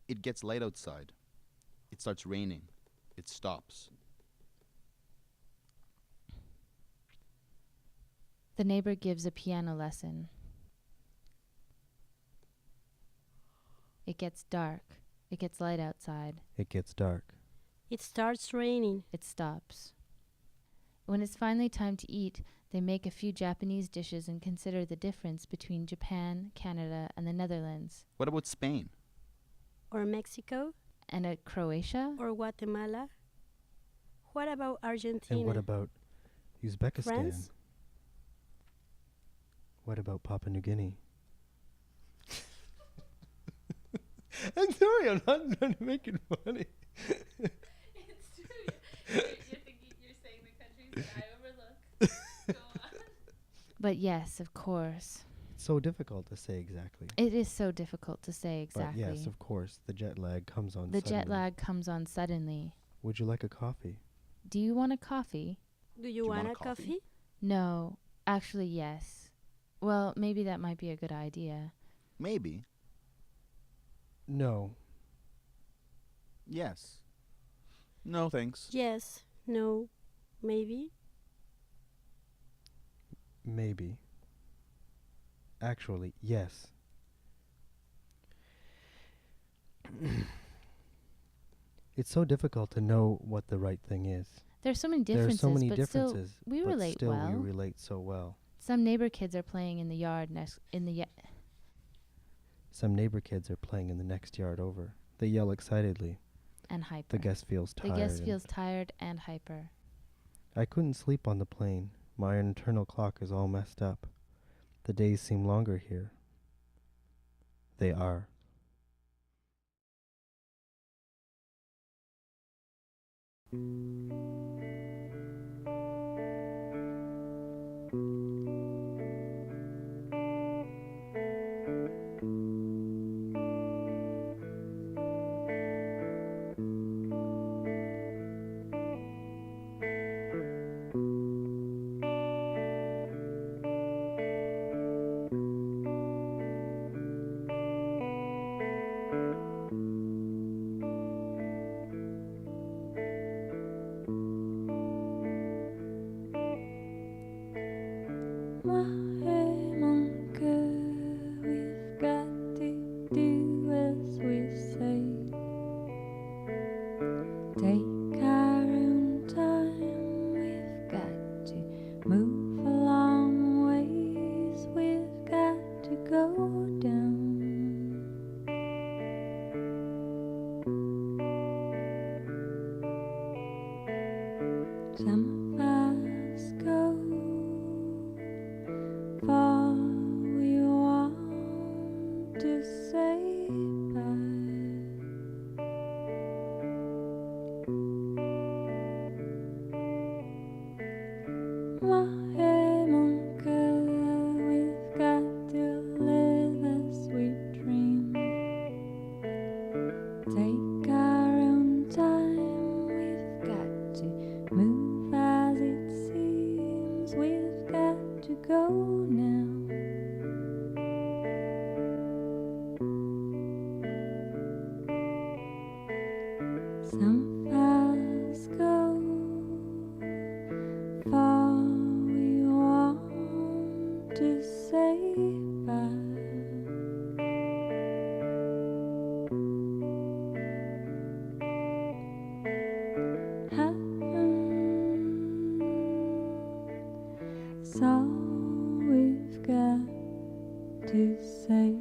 It gets light outside. It starts raining. It stops. The neighbor gives a piano lesson. It gets dark. It gets light outside. It gets dark. It starts raining. It stops. When it's finally time to eat, they make a few Japanese dishes and consider the difference between Japan, Canada, and the Netherlands. What about Spain? Or Mexico. And at Croatia? Or Guatemala. What about Argentina? And what about Uzbekistan? France? What about Papua New Guinea? I'm sorry, I'm not trying to make it funny. It's true. You're saying the countries that I overlook. Go on. But yes, of course. It's so difficult to say exactly. It is so difficult to say exactly. But yes, of course, the jet lag comes on The suddenly. jet lag comes on suddenly. Would you like a coffee? Do you want a coffee? Do you want a coffee? No. Actually, yes. Well, maybe that might be a good idea. Maybe. No. Yes. No, thanks. Yes. No. Maybe. Maybe. Actually, yes. It's so difficult to know what the right thing is. There's so many There are differences, so many but differences, still, we but relate still well. we relate so well. Some neighbor kids are playing in the yard Some neighbor kids are playing in the next yard over. They yell excitedly. and hyper. The guest feels tired. The guest feels tired and hyper. I couldn't sleep on the plane. My internal clock is all messed up. The days seem longer here. They are. We've got to do as we say. Take our own time. We've got to move a long ways. We've got to go down. Some of us go far, we want to say bye. My mon cœur, we've got to live as we dream. Take our own time, we've got to move as it seems. We've got to go now. Some of us go far, we want to say bye. That's all we've got to say.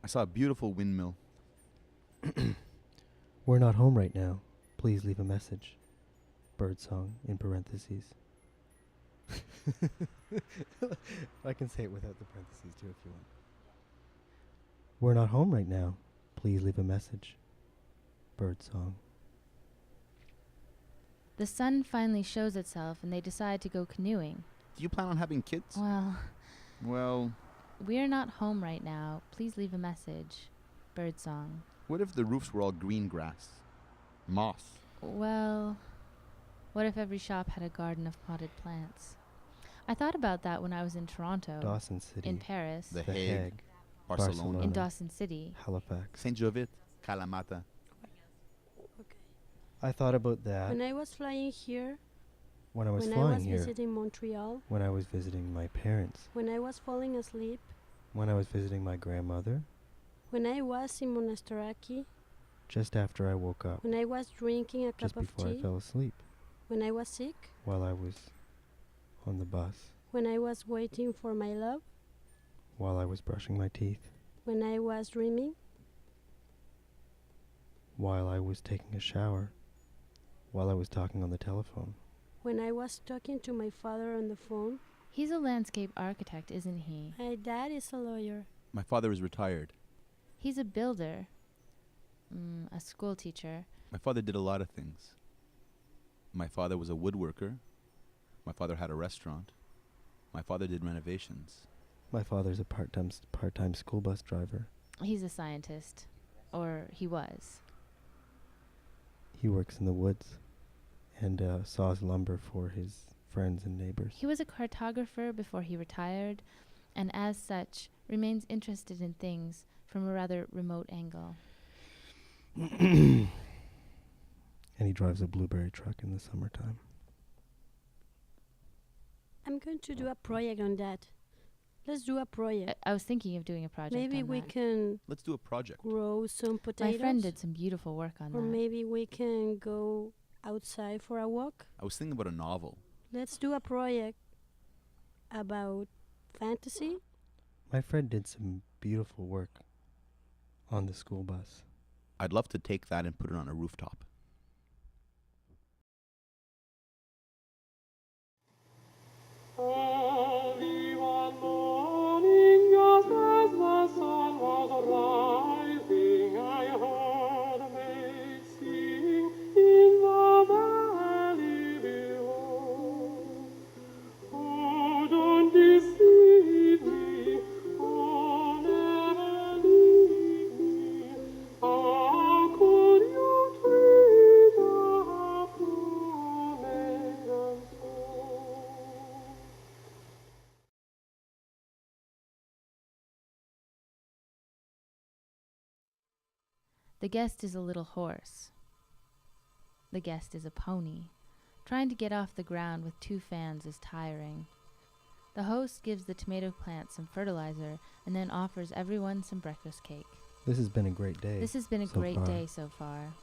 saw a beautiful windmill. We're not home right now. Please leave a message. Birdsong in parentheses. I can say it without the parentheses too if you want. We're not home right now. Please leave a message. Birdsong. The sun finally shows itself and they decide to go canoeing. Do you plan on having kids? Well, Well, we're not home right now. Please leave a message. Birdsong. what if the roofs were all green grass? Moss. Well, what if every shop had a garden of potted plants? I thought about that when I was in Toronto, Dawson City. in Paris, The The Hague. Hague. Barcelona. Barcelona. in Dawson City. Halifax. Saint Jovit. Kalamata. Okay. I thought about that When I was flying here, when I was when I flying was here, visiting Montreal, when I was visiting my parents, when I was falling asleep, when I was visiting my grandmother, when I was in Monastiraki, just after I woke up, when I was drinking a just cup of before I tea, fell asleep, when I was sick, while I was on the bus, when I was waiting for my love, while I was brushing my teeth, when I was dreaming, while I was taking a shower, while I was talking on the telephone. when I was talking to my father on the phone. He's a landscape architect, isn't he? My dad is a lawyer. My father is retired. He's a builder, a school teacher. My father did a lot of things. My father was a woodworker. My father had a restaurant. My father did renovations. My father's a part-time school bus driver. He's a scientist, or he was. He works in the woods and saws lumber for his friends and neighbors. He was a cartographer before he retired, and as such, remains interested in things from a rather remote angle. And he drives a blueberry truck in the summertime. I'm going to do a project on that. Let's do a project. I was thinking of doing a project Maybe on we that. can Let's do a project. grow some potatoes. My friend did some beautiful work on Or that. maybe we can go outside for a walk. I was thinking about a novel. Let's do a project about fantasy. My friend did some beautiful work on the school bus. I'd love to take that and put it on a rooftop. Early one morning, just as the sun was rising, I heard a maid sing in the valley below. Oh, don't deceive me, oh, never leave me. How could you treat a poor maiden so? The guest is a little horse. The guest is a pony. Trying to get off the ground with 2 fans is tiring. The host gives the tomato plants some fertilizer and then offers everyone some breakfast cake. This has been a great day. This has been a so great far. day so far.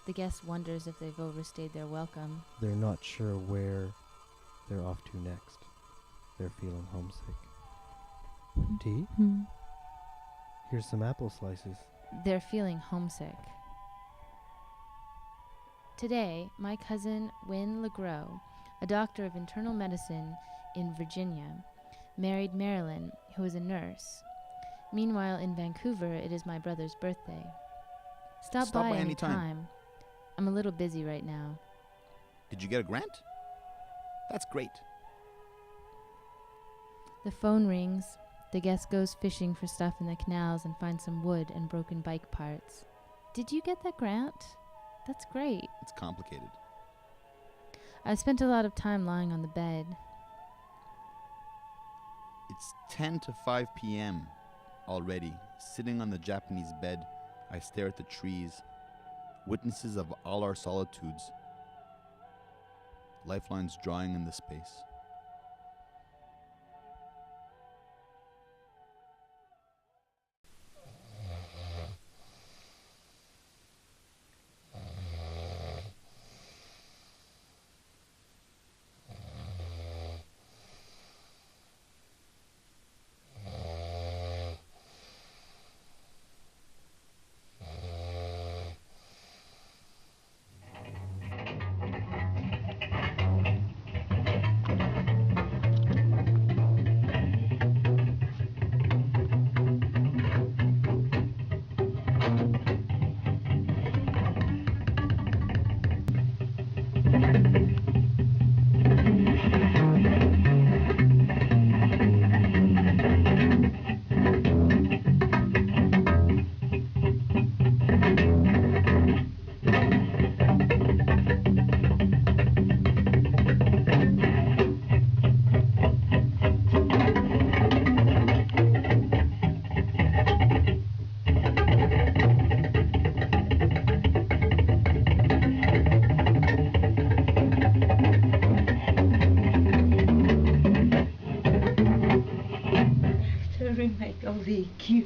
The guest wonders if they've overstayed their welcome. They're not sure where they're off to next. They're feeling homesick. Tea? Here's some apple slices. They're feeling homesick. Today, my cousin Wynne LeGros, a doctor of internal medicine in Virginia, married Marilyn, who is a nurse. Meanwhile, in Vancouver, it is my brother's birthday. Stop by any anytime. time. I'm a little busy right now. Did you get a grant? That's great. The phone rings. The guest goes fishing for stuff in the canals and finds some wood and broken bike parts. Did you get that grant? That's great. It's complicated. I spent a lot of time lying on the bed. It's 10 to 5 p.m. already. Sitting on the Japanese bed, I stare at the trees, witnesses of all our solitudes, lifelines drawing in the space. remettre en vécu.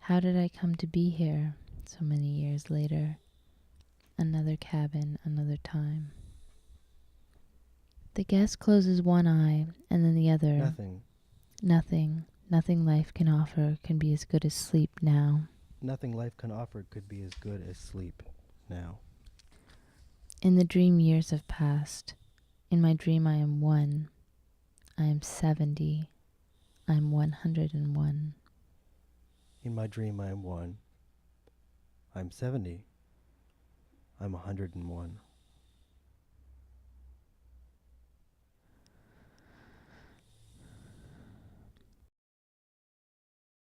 How did I come to be here so many years later? Another cabin, another time. The guest closes one eye and then the other. Nothing. Nothing. Nothing life can offer can be as good as sleep now. Nothing life can offer could be as good as sleep now. In the dream years have passed. In my dream I am 1. I am 70. I am 101. In my dream I am 1. I'm 70. I'm 101.